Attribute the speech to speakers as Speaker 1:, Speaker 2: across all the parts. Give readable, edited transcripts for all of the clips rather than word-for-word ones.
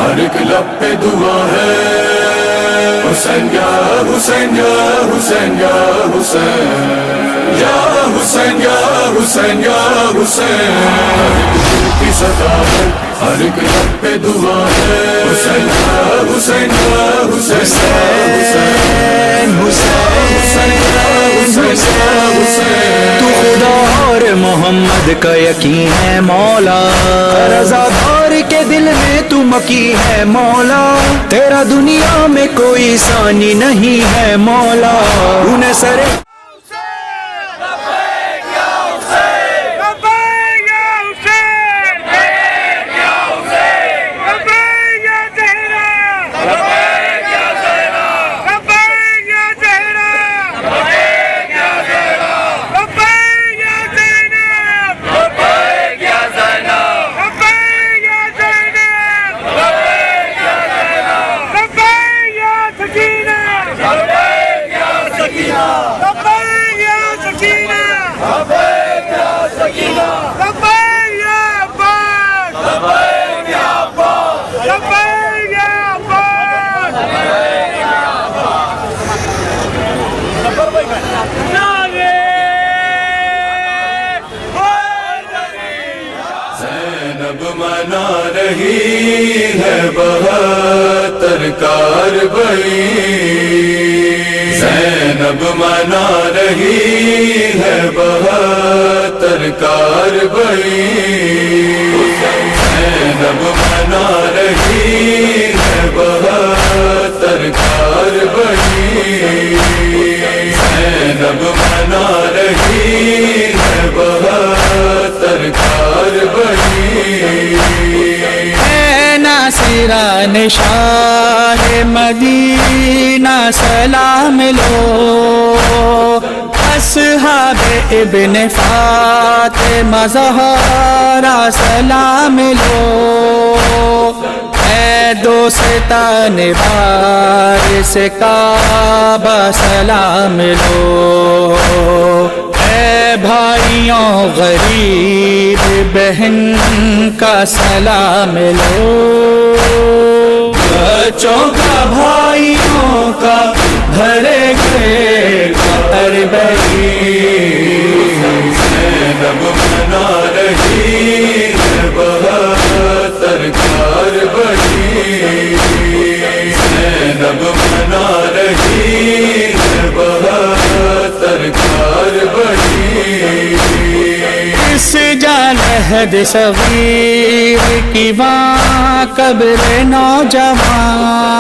Speaker 1: ہر ایک لب پہ دعا ہے، حسین یا حسین یا حسین یا حسین یا حسین یا حسین یا حسین، ہر ایک دل کی صدا ہے، ہر ایک لب پہ دعا ہے، حسین یا حسین یا حسین یا حسین
Speaker 2: تو خدا اور محمد کا یقین ہے مولا، رضادار کے دل میں تو مکی ہے مولا، تیرا دنیا میں کوئی ثانی نہیں ہے مولا، انہیں سرے
Speaker 1: منا رہی ہے 72 کاربئی، زینب منا رہی ہے 72 کاربئی، زینب منا رہی ہے 72 کاربئی، زینب منا رہی ہے 72 کاربئی،
Speaker 2: اے ناصران شاہ مدینہ سلام لو، اصحاب ابن فاطمہ زہرا سلام لو، اے دوستان وارث کعبہ سلام لو، اے بھائیوں غریب بہن کا سلام لو، بچوں کا بھائیوں کا بھرے گئے کاربئی،
Speaker 1: زینب منا رہی ہے 72 کاربئی، زینب منا رہی ہے 72 کاربئی،
Speaker 2: اس جالہد صغیر کی وہاں قبر نوجوان،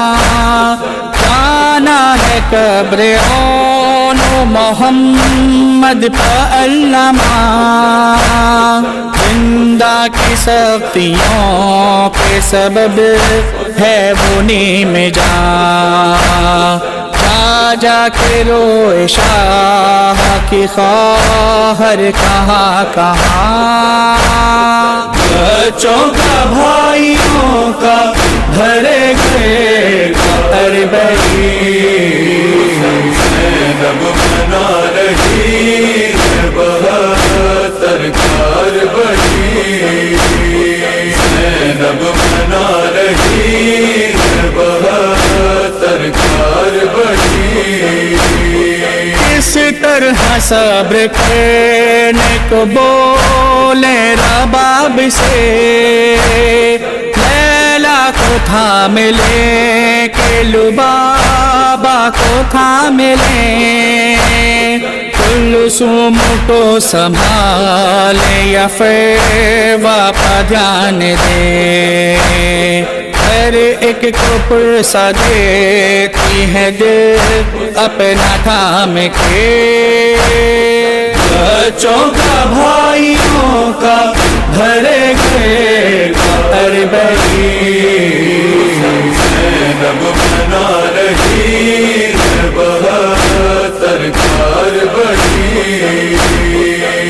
Speaker 2: جانا ہے قبر اون محمد پہ علامہ، زندہ کی سختیوں کے سبب ہے وہ نیم جان، جا کے روئے شاہ کی خواہر کہاں کہاں،
Speaker 1: بچوں کا بھائیوں کا بھرے گئے کاربئی، زینب منا رہی ہے 72 کاربئی، زینب منا رہی ہے 72 کاربئی،
Speaker 2: اس طرح صبر کرنے کو بولے رباب سے، لیلا کو تھام لے کے لبابا کو تھام لے، کلثوم کو سنبھالے یا پھر واپس دھیان دے،
Speaker 3: ہر ایک کو پرسا دیتی ہے دل اپنا تھام کے،
Speaker 2: بچوں کا بھائیوں کا بھرے گئے اربعین،
Speaker 1: زینب بنا رہی ہے 72 کاربڑی،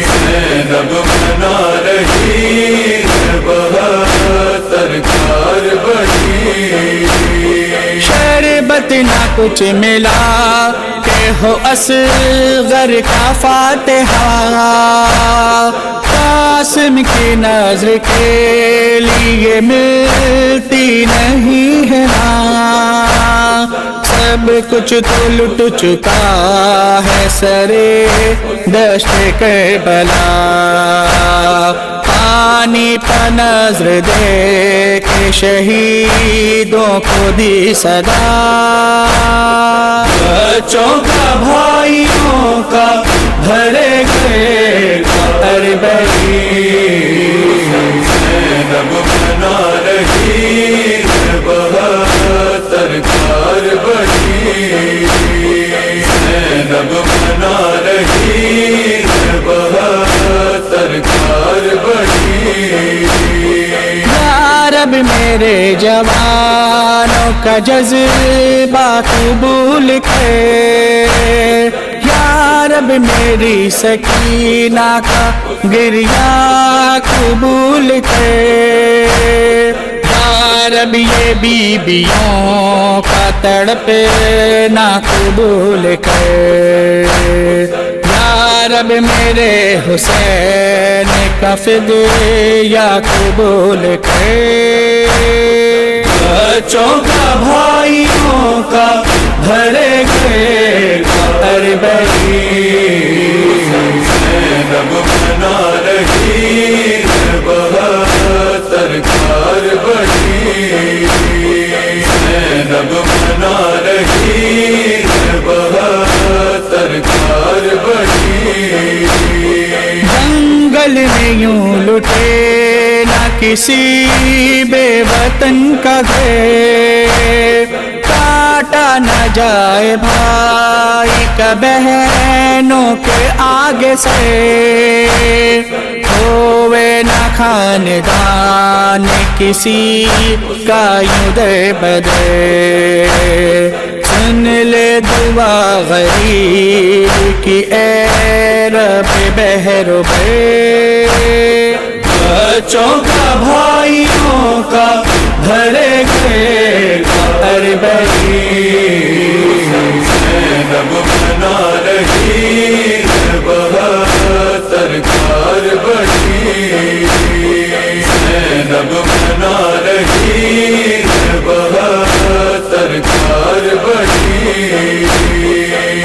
Speaker 1: زینب بنا رہی ہے 72 کاربڑی،
Speaker 3: شربت نہ کچھ ملا کہ ہو اصغر کا فاتحہ، قاسم کی نظر کے لیے ملتی نہیں ہے ہاں، سب کچھ تو لٹ چکا ہے سرے دشت کربلا، پانی پہ نظر دے کے شہیدوں کو دی صدا،
Speaker 2: بچوں کا بھائیوں کا بھرے گئے اربعین،
Speaker 1: زینب بنا رہی ہے 72 کاربڑی، زینب بنا رہی ہے 72 کاربڑی،
Speaker 3: یا رب میرے جوانوں کا جذبہ قبول کر، یا رب میری سکینہ کا گریہ قبول کر، یا رب یہ بیبیوں کا تڑپنا قبول کر، یا رب میرے حسین کا فدیہ قبول کر،
Speaker 2: بچوں کا بھائیوں کا بھرے گئے اربعین،
Speaker 1: زینب بنا رہی ہے 72 کاربڑی، زینب بنا رہی ہے 72 کاربڑی،
Speaker 3: جنگل میں یوں لٹے نہ کسی بے وطن کا گھر، کاٹا نہ جائے بھائی کا بہنوں کے آگے سے، ہوئے نہ خاندان کسی کا یوں در بدر، سن لے دعا غریب کی اے رب بحر و بر،
Speaker 2: بچوں کا بھائیوں کا بھرے گئے اربعین،
Speaker 1: زینب بنا رہی ہے 72 کاربڑی، زینب بنا رہی ہے 72 کاربڑی،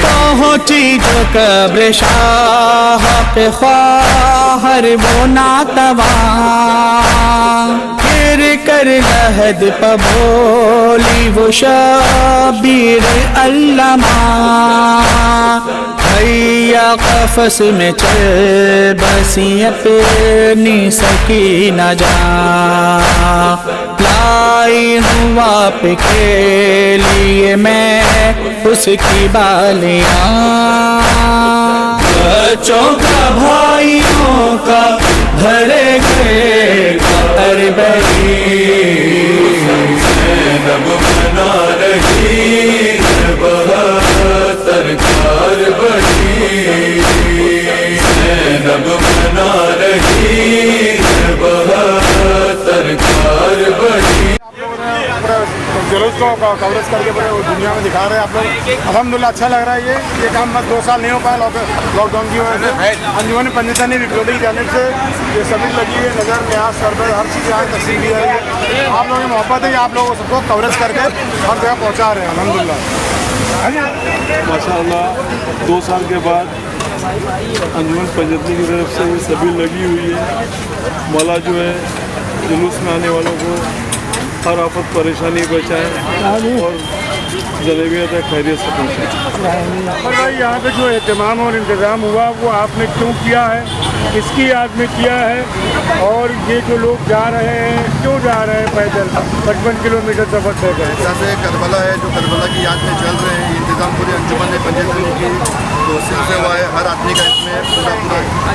Speaker 3: پہنچی جو قبر شاہ پہ خواہر وہ ناتواں، گر کر لحد پہ بولی وہ شبیر علامہ، بھیا قفس میں چل بسی اپنی سکینہ جان، لائی ہوں آپ کے لیے میں اس کی بالیاں،
Speaker 2: بچوں کا بھائیوں کا بھرے گئے اربعین،
Speaker 1: زینب بنا رہی ہے 72 کاربڑی، زینب بنا رہی ہے 72 کاربڑی،
Speaker 4: جلوس کو کوریج کر کے پورے دنیا میں دکھا رہے ہیں آپ لوگ، الحمدللہ اچھا لگ رہا ہے۔ یہ کام بس 2 سال نہیں ہو پایا لاک ڈاؤن کی وجہ سے۔ انجمن پنجتانی وکٹوری کی جانب سے یہ سبھی لگی ہوئی نظر نیاز سربر ہر چیز یہاں تقسیم کی جا رہی ہے۔ آپ لوگوں کی محبت ہے کہ آپ لوگوں سب کو کوریج کر کے ہر جگہ پہنچا رہے ہیں الحمدللہ۔
Speaker 5: ماشاء اللہ 2 سال کے بعد انجمن پنجتنی کی طرف سے یہ سبھی لگی ہوئی ہے۔ مولا جو ہے جلوس میں آنے والوں کو ہر آفت پریشانی بچائیں اور जलेबियाँ तक खैरियत से पहुँचे।
Speaker 4: और भाई यहाँ पे जो एहतमाम और इंतज़ाम हुआ वो आपने क्यों किया है, किसकी याद में किया है, और ये जो लोग जा रहे हैं क्यों जा रहे हैं पैदल 55 किलोमीटर सफ़र तय करें?
Speaker 6: जैसे करबला है जो करबला की याद में चल रहे हैं, ये इंतज़ाम पूरे अंजुमन पंजाब की तो सिलसिला हुआ है। हर आदमी का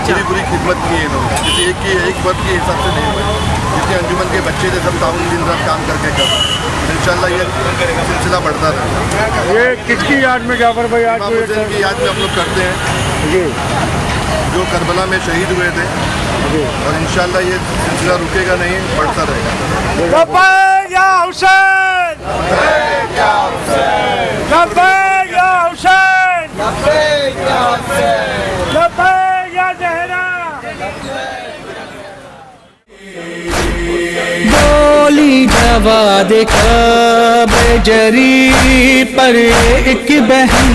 Speaker 6: इसमें पूरी खिदमत की है लोग, किसी एक वर्ग के हिसाब से नहीं हुआ। जितने अंजुमन के बच्चे थे सब ताउन दिन रात काम करके कर रहे हैं। इंशाल्लाह ये सिलसिला बढ़ता रहे।
Speaker 4: ये किसकी याद में जाफर भाई आज
Speaker 6: इमाम हुसैन की याद में हम लोग करते हैं
Speaker 4: जी,
Speaker 6: जो करबला में शहीद हुए थे, और इंशाल्लाह ये सिलसिला रुकेगा नहीं, बढ़ता रहेगा।
Speaker 4: लब्बैक या हुसैन, लब्बैक या हुसैन, लब्बैक या हुसैन, लब्बैक या हुसैन, लब्बैक या ज़हरा।
Speaker 3: बोली जवाद कब जरी पर एक बहन,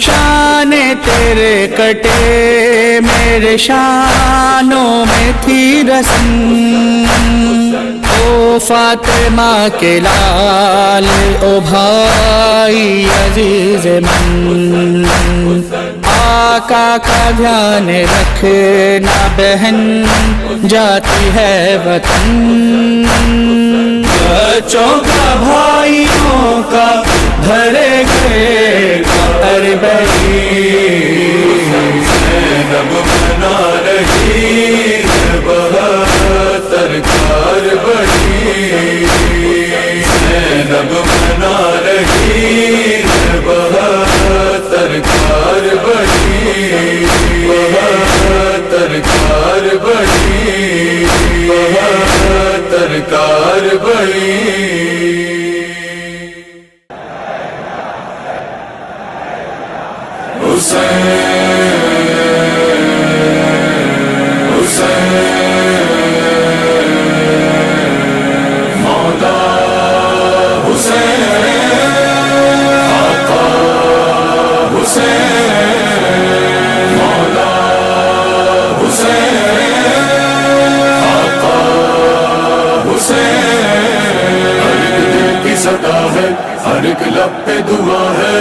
Speaker 3: शान तेरे कटे मेरे शानों में थी रस्म। ओ फातिमा के लाल ओ भाई अजीज मन, आका का ध्यान रखना बहन जाती है वतन। बच्चों का भाइयों का भरे गए अरबई,
Speaker 1: ज़ैनब बना रही है बहत्तर कारबड़ी, ज़ैनब बना रही है बहत्तर कारबड़ी, बहत्तर कारबड़ी, बहत्तर कारबड़ी। हर एक लब पे दुआ है,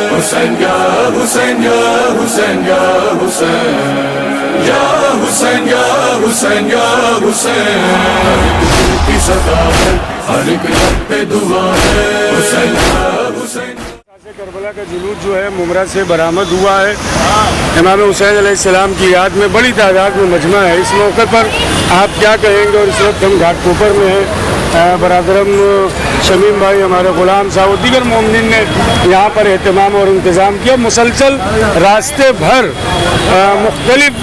Speaker 1: हुसैन या हुसैन या हुसैन या हुसैन, या हुसैन या हुसैन या हुसैन। हर एक दिल की सदा है, हर एक लब पे दुआ है, हुसैन या हुसैन।
Speaker 4: करबला का जुलूस जो है मुमरा से बरामद हुआ है। इमाम हुसैन अलैहिस्सलाम की याद में बड़ी तादाद में मजमा है। इस मौके पर आप क्या कहेंगे? और इस वक्त हम घाटकोपर में हैं। बरादरम शमीम भाई, हमारे ग़ुलाम साहब और दीगर मोमिनीन ने यहाँ पर एहतमाम और इंतज़ाम किया। मुसलसल रास्ते भर मुख्तलिफ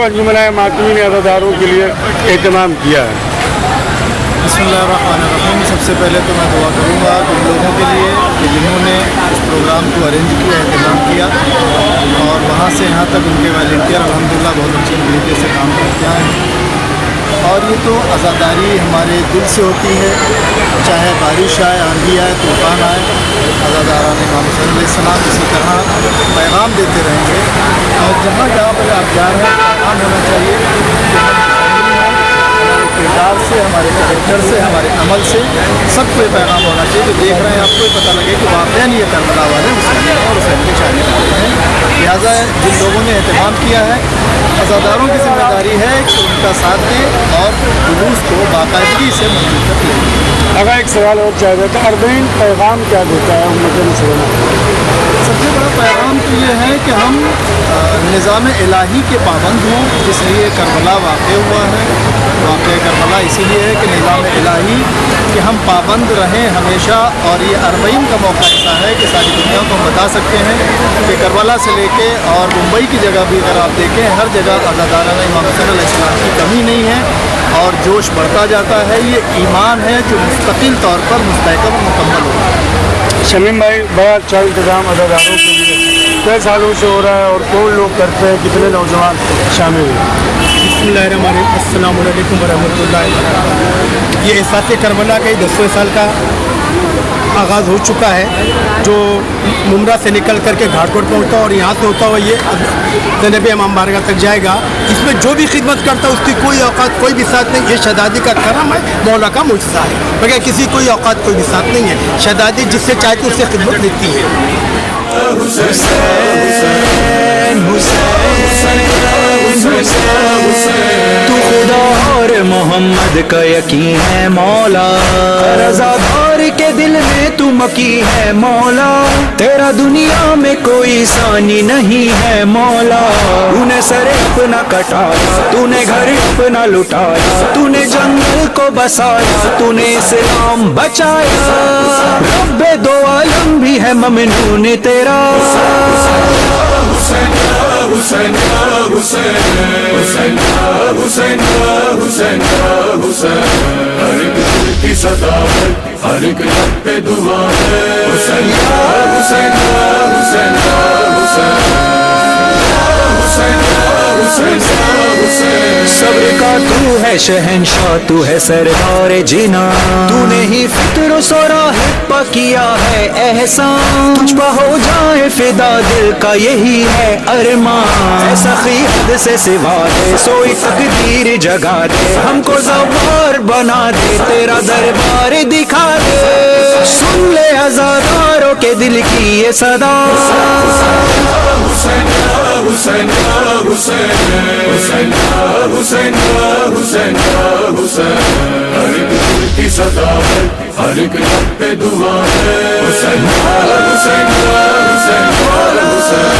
Speaker 4: अंजुमन मातमीन अज़ादारों के लिए एहतमाम किया है।
Speaker 6: बिस्मिल्लाहिर्रहमानिर्रहीम। सबसे पहले तो मैं दुआ करूँगा उन लोगों के लिए कि जिन्होंने इस प्रोग्राम को अरेंज किया, एहतमाम किया, और वहाँ से यहाँ तक उनके वॉलंटियर अल्हम्दुलिल्लाह बहुत अच्छे तरीके से काम करते हैं। और ये तो आज़ादारी हमारे दिल से होती है, चाहे बारिश आए, आंधी आए, तूफ़ान आए, आज़ादारान इमाम हुसैन अलैहिस्सलाम इसी तरह पैगाम देते रहेंगे। और जहाँ जहाँ पर आप जा रहे हैं पैगाम होना चाहिए कि हम किरदार से, हमारे कैरेक्टर से, हमारे अमल से सबको ये पैगाम होना चाहिए। जो देख रहे हैं आपको ये पता लगे कि वाक़ई ये करबला वाले हुसैन और हुसैन के चाहने वाले हैं। लिहाजा जिन लोगों ने एहतमाम किया है, अज़ादारों की जिम्मेदारी है कि उनका साथ दें और जुलूस को बाकायदगी से मंजूर तक लें।
Speaker 4: अगर एक सवाल और चाहिए तो अरबईन पैगाम क्या देता है उम्मत मुसलमान?
Speaker 6: सबसे बड़ा पैगाम तो ये है कि हम निज़ाम इलाही के पाबंद हों, इसलिए करबला वाक़ हुआ है। वाक़ करबला इसीलिए है कि निज़ाम इलाही कि हम पाबंद रहें हमेशा। और ये अरबईन का मौका ऐसा है कि सारी दुनिया को हम बता सकते हैं कि करबला से लेके और मुंबई की जगह भी अगर आप देखें, हर जगह अज़ादारान इमाम हुसैन अलैहिस्सलाम की कमी नहीं है और जोश बढ़ता जाता है। ये ईमान है जो मुस्तकिल तौर पर मुस्तहकम मुकम्मल होगा।
Speaker 4: शमीम भाई, बड़ा अच्छा इंतज़ाम अज़ादारों के लिए कई सालों से हो रहा है और कौन लोग करते हैं, कितने नौजवान शामिल हैं?
Speaker 7: बिस्मिल्लाहिर्रहमानिर्रहीम, अस्सलामु अलैकुम वरहमतुल्लाहि वबरकातुहू। ये इसाक़े करबला का 10वें साल का आगाज़ हो चुका है, जो मुमरा से निकल करके घाटकोट पहुँचता और यहाँ से होता हुआ ये जनाब इमाम बारगाह तक जाएगा। इसमें जो भी खिदमत करता है उसकी कोई औकात कोई भी साथ नहीं। ये शहदादी का करम है, मौला का मुजज़ा है, बगैर किसी कोई औकात कोई भी साथ नहीं है। शहदादी जिससे चाहती उससे खिदमत लेती है।
Speaker 2: तू खुदा और मोहम्मद का यकीन है मौला, रज़ादार के दिल में तू मकी है मौला, तेरा दुनिया में कोई सानी नहीं है मौला। तूने सर अपना कटाया, तूने घर अपना लुटाया, तूने जंगल को बसाया, तूने इस्लाम बचाया। रब्बे दो आलम भी है ममनून तेरा।
Speaker 1: हुसैन या हुसैन या हुसैन, हुसैन या हुसैन या हुसैन या हुसैन, हर एक दिल की सदाकत, हर एक लब पे दुआ है। हुसैन या हुसैन या हुसैन या हुसैन, हुसैन या हुसैन या हुसैन।
Speaker 2: सब्र का तू है शहंशाह, तू है सरदार जिना, तूने ही फिक्र सोराहिब पा किया है एहसान। तुझ पर हो जाए फिदा दिल का यही है अरमान। ऐसा हद से सिवा दे, सोई तकदीर जगा दे, हमको ज़वार बना दे, तेरा दरबार दिखा दे। सुन ले हज़ारों के दिल की ये सदा।
Speaker 1: हुसैन या हुसैन या हुसैन, हुसैन या हुसैन या हुसैन या हुसैन, हर एक दिल की सदाकत, हर एक लब पे दुआ है। हुसैन या हुसैन या हुसैन या हुसैन,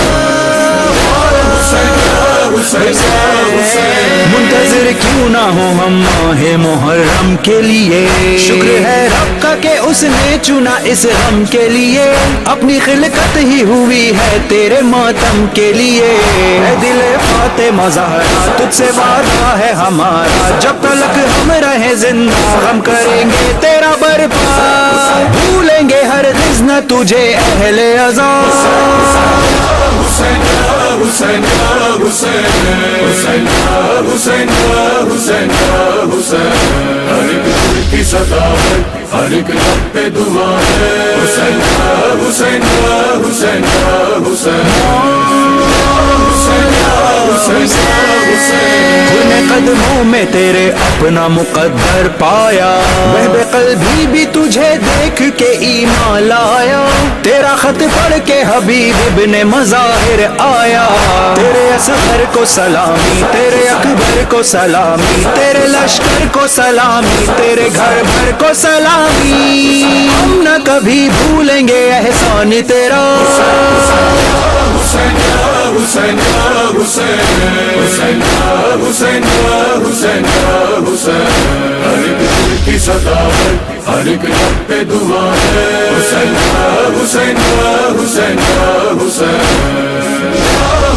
Speaker 1: हुसैन या हुसैन या हुसैन।
Speaker 2: मुंतज़िर क्यों ना हो हम माहे मुहर्रम के लिए, शुक्र है रब का कि उसने चुना इस गम के लिए। अपनी खिलकत ही हुई है तेरे मातम के लिए। ऐ दिले फातिमा ज़हरा तुझसे वादा है हमारा, जब तक हम रहे जिंदा हम करेंगे तेरा बर्बाद। भूलेंगे हरगिज़ न तुझे अहले अज़ा।
Speaker 1: हुसैन या हुसैन या हुसैन, हुसैन या हुसैन या हुसैन या हुसैन, हर एक दिल की सदाकत, हर एक लब पे दुआ है। हुसैन या हुसैन या हुसैन या हुसैन, हुसैन या हुसैन या हुसैन।
Speaker 2: खुले कदमों में तेरे अपना मुकद्दर पाया, वह बेक़ल्बी भी तुझे देख के ईमान लाया। तेरा खत पढ़ के हबीब इब्ने मज़ाहिर आया। तेरे असगर को सलामी, तेरे अकबर को सलामी, तेरे लश्कर को सलामी, तेरे घर भर को सलामी। हम न कभी भूलेंगे एहसान तेरा।
Speaker 1: हुसैन या हुसैन या हुसैन, हुसैन या हुसैन या हुसैन या हुसैन, हर एक दिल की सदाकत, हर एक लब पे दुआ है। हुसैन या हुसैन या हुसैन या हुसैन,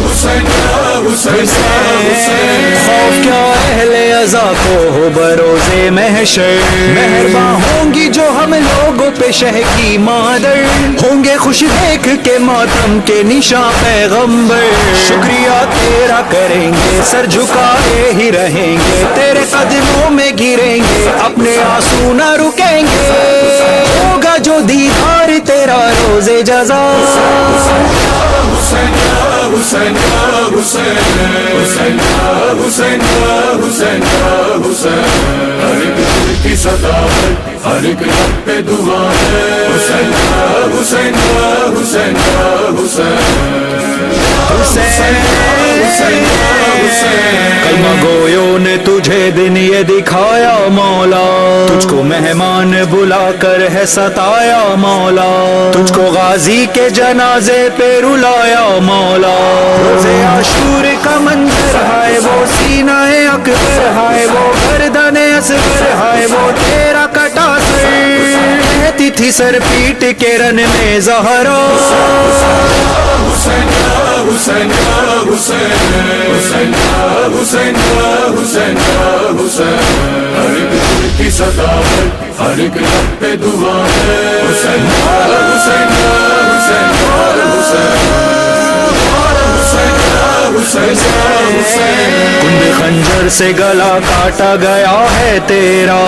Speaker 1: हुसैन या हुसैन या हुसैन।
Speaker 2: खौफ क्या अहले अज़ा को हो बरोज़े महशर, मेहरबान होंगी जो हम लोगों पे शह की मादर। होंगे खुश देख के मातम के निशा पैगंबर। शुक्रिया तेरा करेंगे, सर झुकाए ही रहेंगे, तेरे कदमों में गिरेंगे, अपने आंसू न रुकेंगे। होगा जो दीदार तेरा रोज़े जज़ा।
Speaker 1: हुसैन या हुसैन या हुसैन, हुसैन या हुसैन या हुसैन या हुसैन, हर एक दिल की सदाकत, हर एक लब पे दुआ है। हुसैन या हुसैन या हुसैन या हुसैन, हुसैन या हुसैन।
Speaker 2: कलमा गोयों ने तुझे दिन ये दिखाया मौला, तुझको मेहमान बुला कर है सताया मौला। तुझको गाजी के जनाजे पे रुलाया मौला। रोज़े आशूर का मंजर हाय वो सीनाए अकबर, हाय वो गर्दने असगर, हाय वो तेरा कटा सर। कहती थी सर पीट के रन में ज़हरा।
Speaker 1: हुसैन या हुसैन या हुसैन, हुसैन या हुसैन या हुसैन या हुसैन, हर एक दिल की सदाकत, हर एक लब पे दुआ है। हुसैन या हुसैन या हुसैन या हुसैन, हुसैन या हुसैन या हुसैन।
Speaker 2: कुंद खंजर से गला काटा गया है तेरा,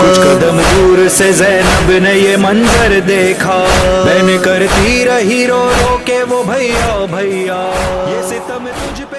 Speaker 2: कुछ कदम दूर जब से ज़ैनब ने ये मंजर देखा, बहन करती रही रो रो के वो भैया भैया, ये सितम तुझ पे